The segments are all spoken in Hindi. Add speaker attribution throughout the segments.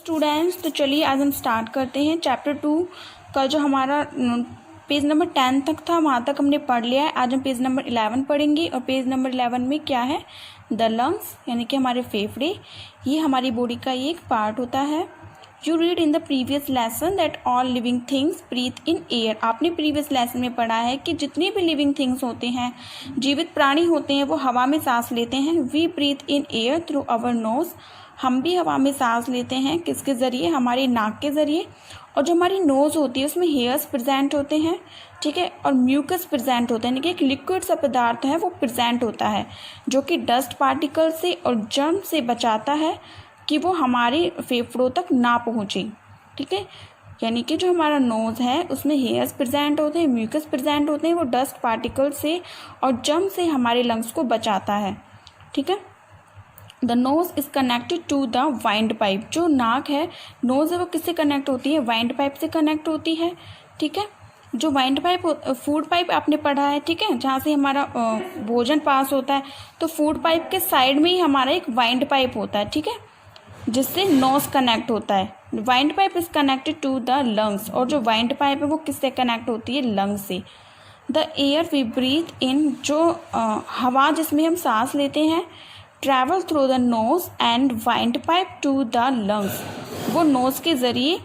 Speaker 1: स्टूडेंट्स, तो चलिए आज हम स्टार्ट करते हैं। चैप्टर 2 का जो हमारा पेज नंबर 10 तक था वहाँ तक हमने पढ़ लिया है। आज हम पेज नंबर 11 पढ़ेंगे और पेज नंबर 11 में क्या है, द लंग्स यानी कि हमारे फेफड़े। ये हमारी बॉडी का एक पार्ट होता है। You read in the previous lesson that all living things breathe in air. आपने प्रीवियस लेसन में पढ़ा है कि जितने भी लिविंग थिंग्स होते हैं, जीवित प्राणी होते हैं, वो हवा में सांस लेते हैं। We breathe in air through our nose. हम भी हवा में सांस लेते हैं किसके ज़रिए, हमारी नाक के ज़रिए। और जो हमारी नोज़ होती है उसमें हेयर्स प्रेजेंट होते हैं, ठीक है, और म्यूकस प्रेजेंट होता है, यानी कि एक लिक्विड सा पदार्थ है वो प्रेजेंट होता है जो कि डस्ट पार्टिकल से और जर्म से बचाता है कि वो हमारे फेफड़ों तक ना पहुँचे, ठीक है। यानी कि जो हमारा नोज़ है उसमें हेयर्स प्रेजेंट होते हैं, म्यूकस प्रेजेंट होते हैं, वो डस्ट पार्टिकल से और जर्म से हमारे लंग्स को बचाता है, ठीक है। The nose is connected to the wind pipe. जो नाक है, नोज़ है, वो किससे कनेक्ट होती है, वाइंड पाइप से कनेक्ट होती है, ठीक है। जो वाइंड पाइप फूड पाइप आपने पढ़ा है, ठीक है, जहाँ से हमारा भोजन पास होता है, तो फूड पाइप के साइड में ही हमारा एक वाइंड पाइप होता है, ठीक है, जिससे नोज कनेक्ट होता है। Wind pipe is connected to the lungs. और जो वाइंड पाइप है वो किससे कनेक्ट होती है, लंग्स से। The air we breathe in, जो हवा जिसमें हम सांस लेते हैं, travel through the nose and wind pipe to the lungs. वो नोज़ के ज़रिए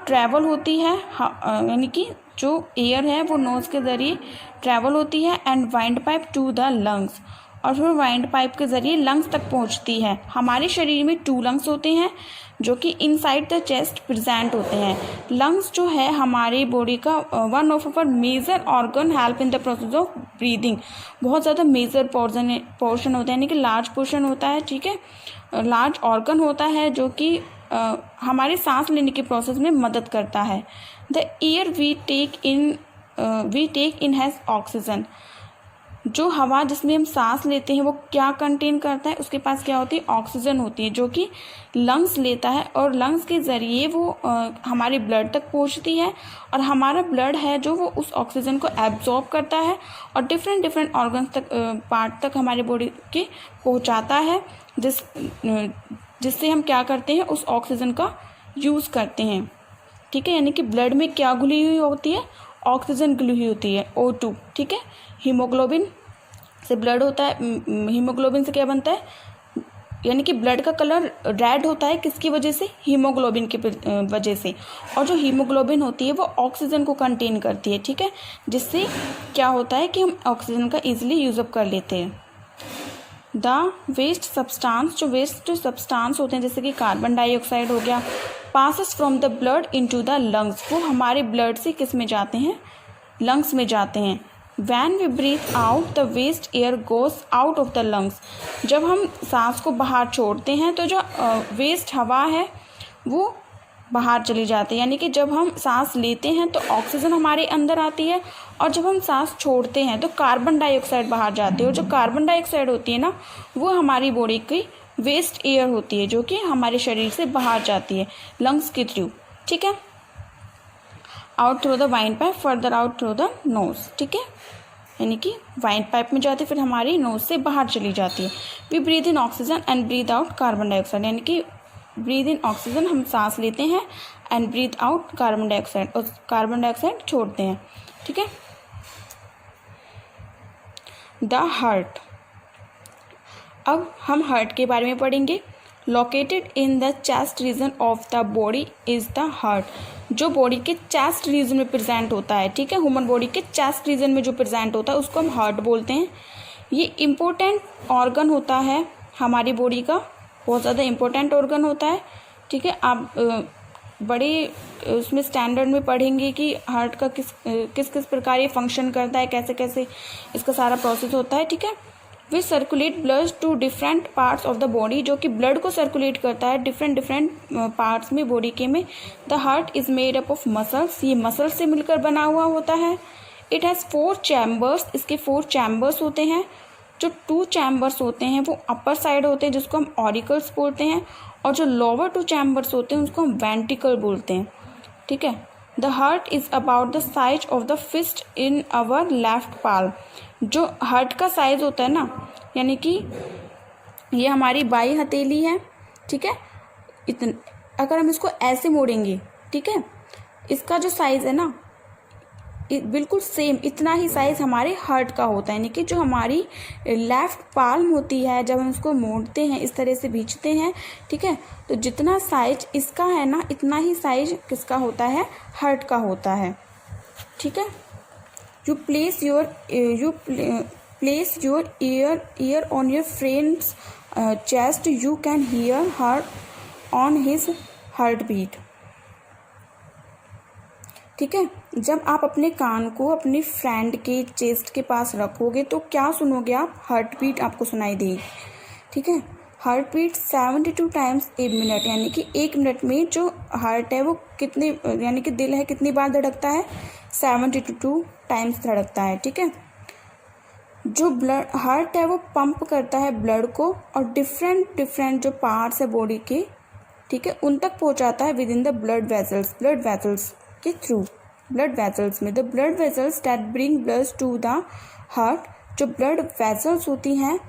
Speaker 1: ट्रैवल होती है, यानी कि जो एयर है वो नोज़ के ज़रिए ट्रैवल होती है and wind pipe to the lungs, और फिर वाइंड पाइप के ज़रिए लंग्स तक पहुंचती है। हमारे शरीर में 2 लंग्स होते हैं जो कि इनसाइड द चेस्ट प्रेजेंट होते हैं। लंग्स जो है हमारी बॉडी का one of our major organ, help in the process of breathing. बहुत ज़्यादा मेजर पोर्शन होता है, यानी कि लार्ज पोर्शन होता है, ठीक है, लार्ज ऑर्गन होता है जो कि हमारे सांस लेने के प्रोसेस में मदद करता है। The air we take in has oxygen. जो हवा जिसमें हम सांस लेते हैं वो क्या कंटेन करता है, उसके पास क्या होती है, ऑक्सीजन होती है, जो कि लंग्स लेता है और लंग्स के ज़रिए वो हमारे ब्लड तक पहुंचती है, और हमारा ब्लड है जो वो उस ऑक्सीजन को एब्जॉर्ब करता है और डिफरेंट ऑर्गन्स तक, पार्ट तक हमारे बॉडी के पहुंचाता है, जिससे हम क्या करते हैं, उस ऑक्सीजन का यूज़ करते हैं, ठीक है। यानी कि ब्लड में क्या घुली हुई होती है, ऑक्सीजन घुली हुई होती है, O2, ठीक है। हीमोग्लोबिन से ब्लड होता है, हीमोग्लोबिन से क्या बनता है, यानी कि ब्लड का कलर रेड होता है, किसकी वजह से, हीमोग्लोबिन की वजह से। और जो हीमोग्लोबिन होती है वो ऑक्सीजन को कंटेन करती है, ठीक है, जिससे क्या होता है कि हम ऑक्सीजन का ईजिली यूज़अप कर लेते हैं। द वेस्ट सब्सटेंस, जो वेस्ट सब्सटेंस होते हैं जैसे कि कार्बन डाइऑक्साइड हो गया, passes from the blood into the lungs. वो हमारे ब्लड से किस में जाते हैं, लंग्स में जाते हैं। When we breathe out, the waste air goes out of the lungs. जब हम सांस को बाहर छोड़ते हैं तो जो वेस्ट हवा है वो बाहर चली जाती है, यानी कि जब हम सांस लेते हैं तो ऑक्सीजन हमारे अंदर आती है, और जब हम सांस छोड़ते हैं तो कार्बन डाइऑक्साइड बाहर जाती है। और जो कार्बन डाइऑक्साइड होती है ना, वो हमारी बॉडी की वेस्ट एयर होती है जो कि हमारे शरीर से बाहर जाती है लंग्स के थ्रू, ठीक है। Out through the wind pipe, further out through the knows, ठीक है, यानी कि वाइंड पाइप में जाती है फिर हमारी नोज से बाहर चली जाती है। We breathe in oxygen and breathe out carbon dioxide, यानी कि ब्रीथ इन ऑक्सीजन हम सांस लेते हैं and breathe out carbon dioxide, और कार्बन डाइऑक्साइड छोड़ते हैं, ठीक है। द हार्ट, अब हम हार्ट के बारे में पढ़ेंगे। Located in the chest region of the body is the heart. जो बॉडी के चेस्ट रीजन में प्रेजेंट होता है, ठीक है, ह्यूमन बॉडी के चेस्ट रीजन में जो प्रेजेंट होता है उसको हम हार्ट बोलते हैं। ये इम्पोर्टेंट ऑर्गन होता है हमारी बॉडी का, बहुत ज़्यादा इम्पोर्टेंट ऑर्गन होता है, ठीक है। आप बड़े उसमें स्टैंडर्ड में पढ़ेंगे कि हार्ट का किस प्रकार ये फंक्शन करता है, कैसे कैसे इसका सारा प्रोसेस होता है, ठीक है। We circulate blood to different parts of the body, जो कि ब्लड को सर्कुलेट करता है डिफरेंट पार्ट्स में बॉडी के में। The heart is made up of muscles, ये मसल्स से मिलकर बना हुआ होता है। इट हैज़ 4 चैम्बर्स, इसके 4 चैम्बर्स होते हैं। जो 2 चैम्बर्स होते हैं वो अपर साइड होते हैं जिसको हम ऑरिकल्स बोलते हैं, और जो लोअर 2 चैम्बर्स होते हैं उसको हम वेंट्रिकल बोलते हैं, ठीक है। The heart is about the size of the fist in our left palm. जो हार्ट का साइज होता है ना, यानी कि ये हमारी बाई हथेली है, ठीक है, अगर हम इसको ऐसे मोड़ेंगे, ठीक है, इसका जो साइज़ है ना बिल्कुल सेम इतना ही साइज़ हमारे हार्ट का होता है, यानी कि जो हमारी लेफ़्ट पाल्म होती है जब हम इसको मोड़ते हैं, इस तरह से खींचते हैं, ठीक है, तो जितना साइज इसका है ना इतना ही साइज किसका होता है, हार्ट का होता है, ठीक है। You place your ear on your friends chest, you can hear her on his heart beat, ठीक है। जब आप अपने कान को अपने फ्रेंड के चेस्ट के पास रखोगे तो क्या सुनोगे आप, हार्ट बीट आपको सुनाई देगी, ठीक है। Heart beat 72 times a minute, यानी कि 1 मिनट में जो हार्ट है वो कितने, यानी कि दिल है कितनी बार धड़कता है, 72 टाइम्स धड़कता है, ठीक है। जो ब्लड हार्ट है वो पंप करता है ब्लड को और डिफरेंट जो पार्ट्स है बॉडी के, ठीक है, उन तक पहुंचाता है within the blood vessels के थ्रू, ब्लड वेसल्स में, the blood vessels that bring blood to the heart, जो ब्लड वेसल्स होती हैं,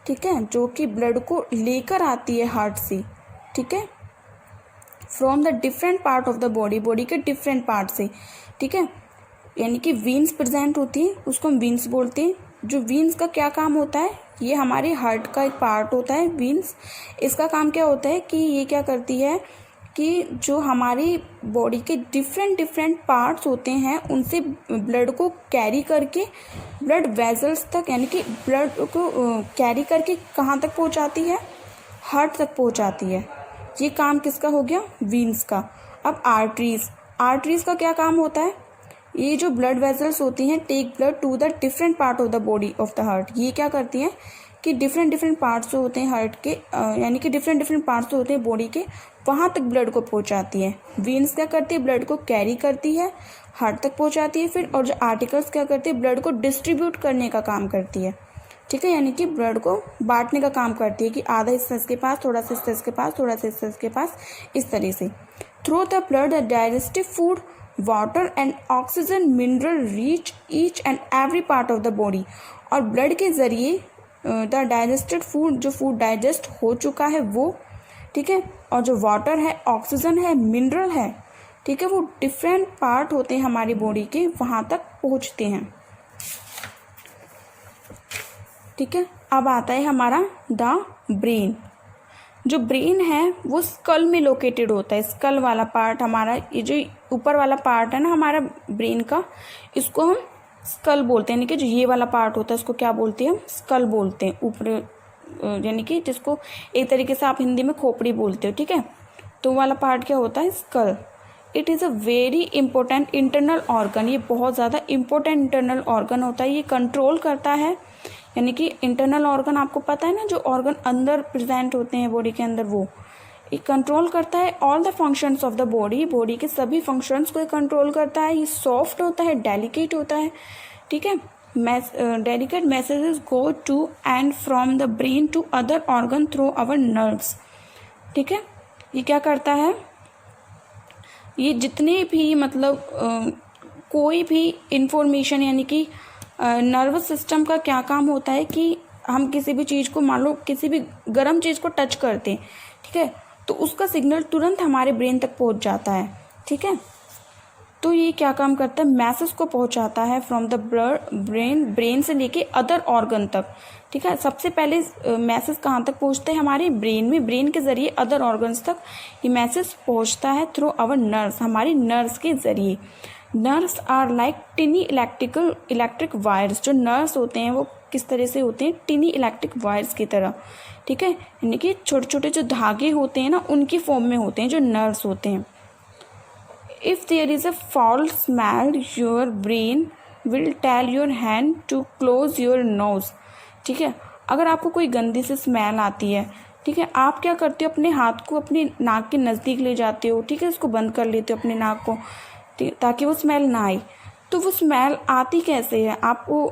Speaker 1: ठीक है, जो कि ब्लड को लेकर आती है हार्ट से, ठीक है, from the different part of the body के डिफरेंट पार्ट से, ठीक है, यानी कि वीन्स प्रेजेंट होती है, उसको हम वीन्स बोलते हैं। जो वीन्स का क्या काम होता है, ये हमारे हार्ट का एक पार्ट होता है वीन्स, इसका काम क्या होता है कि ये क्या करती है कि जो हमारी बॉडी के डिफरेंट पार्ट्स होते हैं उनसे ब्लड को कैरी करके ब्लड वेसल्स तक, यानी कि ब्लड को कैरी करके कहाँ तक पहुँचाती है, हार्ट तक पहुँचाती है। ये काम किसका हो गया, वीन्स का। अब आर्टरीज का क्या काम होता है, ये जो ब्लड वेसल्स होती हैं take blood to the different part of the body of the heart, ये क्या करती हैं कि डिफरेंट पार्ट्स जो होते हैं हार्ट के, यानी कि डिफरेंट पार्ट्स जो होते हैं बॉडी के, वहाँ तक ब्लड को पहुँचाती है। वीन्स क्या करती है, ब्लड को कैरी करती है, हार्ट तक पहुँचाती है फिर, और जो आर्टिकल्स क्या करती है, ब्लड को डिस्ट्रीब्यूट करने का काम करती है, ठीक है, यानी कि ब्लड को बांटने का काम करती है कि आधा हिस्सा इसके पास, थोड़ा सा हिस्सा इसके पास, थोड़ा सा हिस्सा इसके पास, इस तरह से। Through the blood the digestive food, water and oxygen mineral reach each and every part of the body, और ब्लड के जरिए द डाइजेस्टेड फूड, जो फूड डाइजेस्ट हो चुका है वो, ठीक है, और जो वाटर है, ऑक्सीजन है, मिनरल है, ठीक है, वो डिफरेंट पार्ट होते हैं हमारी बॉडी के, वहाँ तक पहुँचते हैं, ठीक है। अब आता है हमारा द ब्रेन। जो ब्रेन है वो स्कल में लोकेटेड होता है, स्कल वाला पार्ट हमारा, ये जो ऊपर वाला पार्ट है ना हमारा ब्रेन का, इसको हम स्कल बोलते हैं, यानी कि जो ये वाला पार्ट होता है इसको क्या बोलते हैं, हम स्कल बोलते हैं, ऊपर, यानी कि जिसको एक तरीके से आप हिंदी में खोपड़ी बोलते हो, ठीक है, तो वाला पार्ट क्या होता है, skull. It is a very important internal organ, ये बहुत ज़्यादा इंपॉर्टेंट इंटरनल ऑर्गन होता है, ये कंट्रोल करता है, यानी कि इंटरनल ऑर्गन आपको पता है ना, जो ऑर्गन अंदर प्रेजेंट होते हैं बॉडी के अंदर, वो ये कंट्रोल करता है all the functions of the body के सभी फंक्शंस को कंट्रोल करता है। ये सॉफ्ट होता है, डेलिकेट होता है, ठीक है, delicate messages go to and from the brain to other organ through our nerves, ठीक है। ये क्या करता है, ये जितने भी मतलब कोई भी इंफॉर्मेशन, यानी कि नर्वस सिस्टम का क्या काम होता है कि हम किसी भी चीज़ को, मान लो किसी भी गर्म चीज़ को टच करते हैं, ठीक है, तो उसका सिग्नल तुरंत हमारे ब्रेन तक पहुंच जाता है, ठीक है। तो ये क्या काम करता है, मैसेज को पहुंचाता है फ्रॉम द ब्रेन से लेके अदर ऑर्गन तक, ठीक है। सबसे पहले मैसेज कहाँ तक पहुंचते हैं, हमारे ब्रेन में, ब्रेन के जरिए अदर ऑर्गन्स तक ये मैसेज पहुंचता है थ्रू आवर नर्व्स, हमारी नर्व्स के जरिए। Nerves are like tiny electric wires, जो नर्व्स होते हैं वो किस तरह से होते हैं, टिनी इलेक्ट्रिक वायर्स की तरह, ठीक है, यानी कि छोटे छोटे जो धागे होते हैं ना उनकी फॉर्म में होते हैं जो नर्व्स होते हैं। If there is a foul smell your brain will tell your hand to close your nose, ठीक है। अगर आपको कोई गंदी सी स्मेल आती है, ठीक है, आप क्या करते हो, अपने हाथ को अपने नाक के नज़दीक ले जाते हो, ठीक है, इसको बंद कर लेते हो अपने नाक को, ताकि वो स्मेल ना आए। तो वो स्मेल आती कैसे है, आपको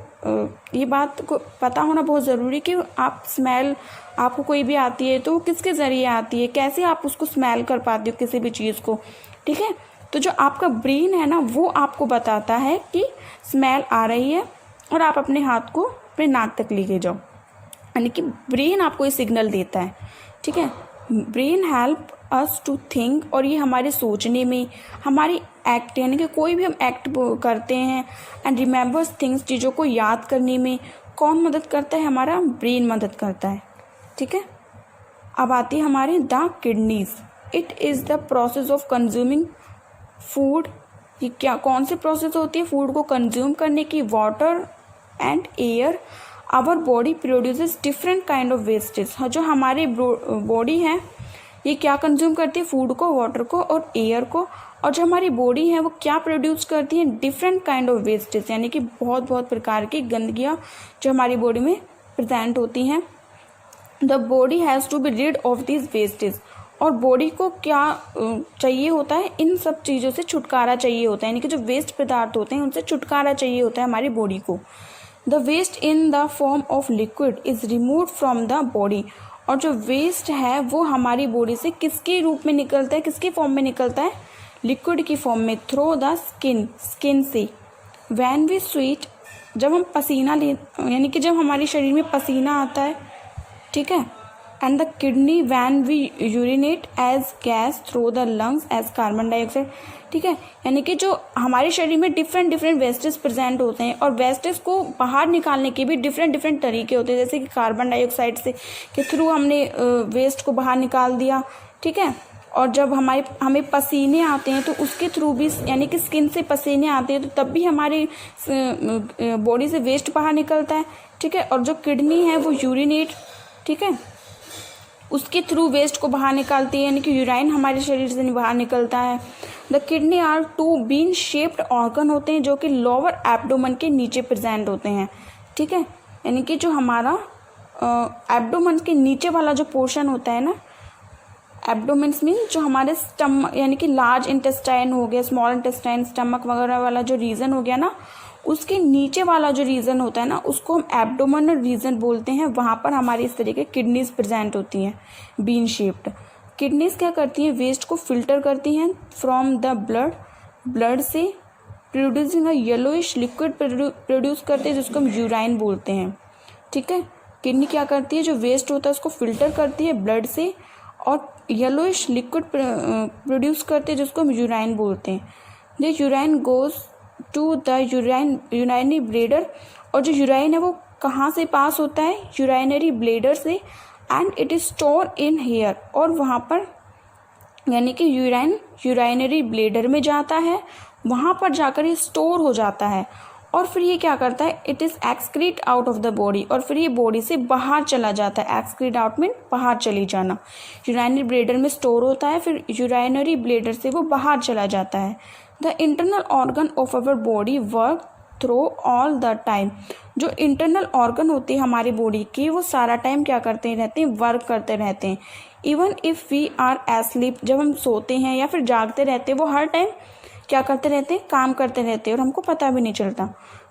Speaker 1: ये बात को पता होना बहुत ज़रूरी कि आप स्मेल, आपको कोई भी आती है तो वो किसके ज़रिए आती है, कैसे आप उसको स्मेल कर पाते हो किसी भी चीज़ को, ठीक है। तो जो आपका ब्रेन है ना वो आपको बताता है कि स्मेल आ रही है, और आप अपने हाथ को अपने नाक तक लेके जाओ, यानी कि ब्रेन आपको ये सिग्नल देता है, ठीक है। Brain help us to think, और ये हमारे सोचने में, हमारी एक्ट यानी कि कोई भी हम एक्ट करते हैं, एंड रिमेंबर्स थिंग्स, चीज़ों को याद करने में कौन मदद करता है? हमारा ब्रेन मदद करता है। ठीक है, अब आती है हमारे the kidneys. It is the process of consuming food. ये क्या कौन सी प्रोसेस होती है फूड को कंज्यूम करने की? Water and air. Our body produces different kind of wastage. जो हमारी बॉडी है ये क्या कंज्यूम करती है? फूड को, वाटर को और एयर को। और जो हमारी बॉडी है वो क्या प्रोड्यूस करती है? डिफरेंट काइंड ऑफ वेस्टेज, यानी कि बहुत बहुत प्रकार की गंदगियाँ जो हमारी बॉडी में प्रेजेंट होती हैं। The body has to be rid of this wastage. और बॉडी को क्या चाहिए होता है? इन सब चीज़ों से छुटकारा चाहिए होता है, यानी कि जो वेस्ट पदार्थ होते हैं उनसे छुटकारा चाहिए होता है हमारी बॉडी को। The waste in the form of liquid is remove from the body. और जो वेस्ट है वो हमारी बॉडी से किसके रूप में निकलता है, किसकी फॉर्म में निकलता है? लिक्विड की फॉर्म में, थ्रू द स्किन, स्किन से। वैन वी स्वीट, जब हम पसीना ले, यानी कि जब हमारे शरीर में पसीना आता है, ठीक है। And the kidney when we urinate as gas through the lungs as carbon dioxide. ठीक है, यानी कि जो हमारे शरीर में डिफरेंट वेस्टेज प्रेजेंट होते हैं, और वेस्टेज को बाहर निकालने के भी डिफरेंट तरीके होते हैं, जैसे कि कार्बन डाइऑक्साइड से के थ्रू हमने वेस्ट को बाहर निकाल दिया। ठीक है, और जब हमें पसीने आते हैं तो उसके थ्रू भी, यानी कि स्किन से पसीने आते हैं तो तब भी हमारी बॉडी से वेस्ट बाहर निकलता है। ठीक है, और जो किडनी है वो यूरिनेट, ठीक है, उसके थ्रू वेस्ट को बाहर निकालती है, यानी कि यूराइन हमारे शरीर से बाहर निकलता है। The kidney are two bean shaped organ होते हैं जो कि लोअर एब्डोमेन के नीचे प्रेजेंट होते हैं। ठीक है, यानी कि जो हमारा एब्डोमेन के नीचे वाला जो पोर्शन होता है ना, एब्डोमेन मीन जो हमारे स्टमक, यानी कि लार्ज इंटेस्टाइन हो गया, स्मॉल इंटेस्टाइन, स्टमक वगैरह वाला जो रीजन हो गया ना, उसके नीचे वाला जो रीजन होता है ना, उसको हम एब्डोमिनल रीजन बोलते हैं। वहाँ पर हमारी इस तरीके किडनीज प्रेजेंट होती हैं, बीन शेप्ड। किडनीज क्या करती हैं? वेस्ट को फिल्टर करती हैं फ्रॉम द ब्लड से, producing a yellowish liquid produce करते हैं जिसको हम यूराइन बोलते हैं। ठीक है, किडनी क्या करती है? जो वेस्ट होता है उसको फिल्टर करती है ब्लड से, और येलोइश लिक्विड प्रोड्यूस करते हैं जिसको हम यूराइन बोलते हैं। The urine goes to the urinary bladder. और जो यूराइन है वो कहाँ से पास होता है? यूराइनरी ब्लेडर से। And it is store in here. और वहाँ पर, यानी कि यूराइनरी ब्लेडर में जाता है, वहाँ पर जाकर ये स्टोर हो जाता है। और फिर ये क्या करता है? It is excrete out of the body. और फिर ये बॉडी से बाहर चला जाता है। एक्सक्रीट आउट मीन बाहर चली जाना। यूराइनरी ब्लेडर में स्टोर होता है, फिर यूराइनरी ब्लेडर से वो बाहर चला जाता है। The internal organ of our body work through all the time. जो इंटरनल ऑर्गन होते हैं हमारी बॉडी के, वो सारा टाइम क्या करते रहते हैं? वर्क करते रहते हैं। Even if we are asleep, जब हम सोते हैं या फिर जागते रहते हैं, वो हर टाइम क्या करते रहते हैं? काम करते रहते हैं, और हमको पता भी नहीं चलता।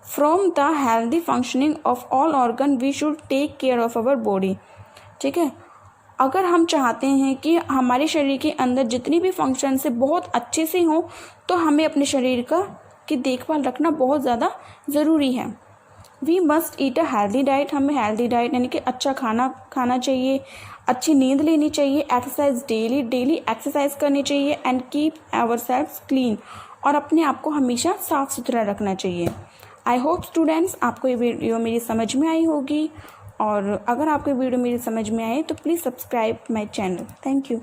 Speaker 1: From the healthy functioning of all organ we should take care of our body. ठीक है, अगर हम चाहते हैं कि हमारे शरीर के अंदर जितनी भी फंक्शन से बहुत अच्छे से हों, तो हमें अपने शरीर की देखभाल रखना बहुत ज़्यादा ज़रूरी है। We must eat a healthy diet. हमें हेल्दी डाइट यानी कि अच्छा खाना खाना चाहिए, अच्छी नींद लेनी चाहिए, एक्सरसाइज डेली एक्सरसाइज करनी चाहिए, and keep our self clean. और अपने आप को हमेशा साफ़ सुथरा रखना चाहिए। आई होप स्टूडेंट्स आपको ये वीडियो मेरी समझ में आई होगी, और अगर आपको वीडियो मेरी समझ में आए तो please subscribe my channel. Thank you.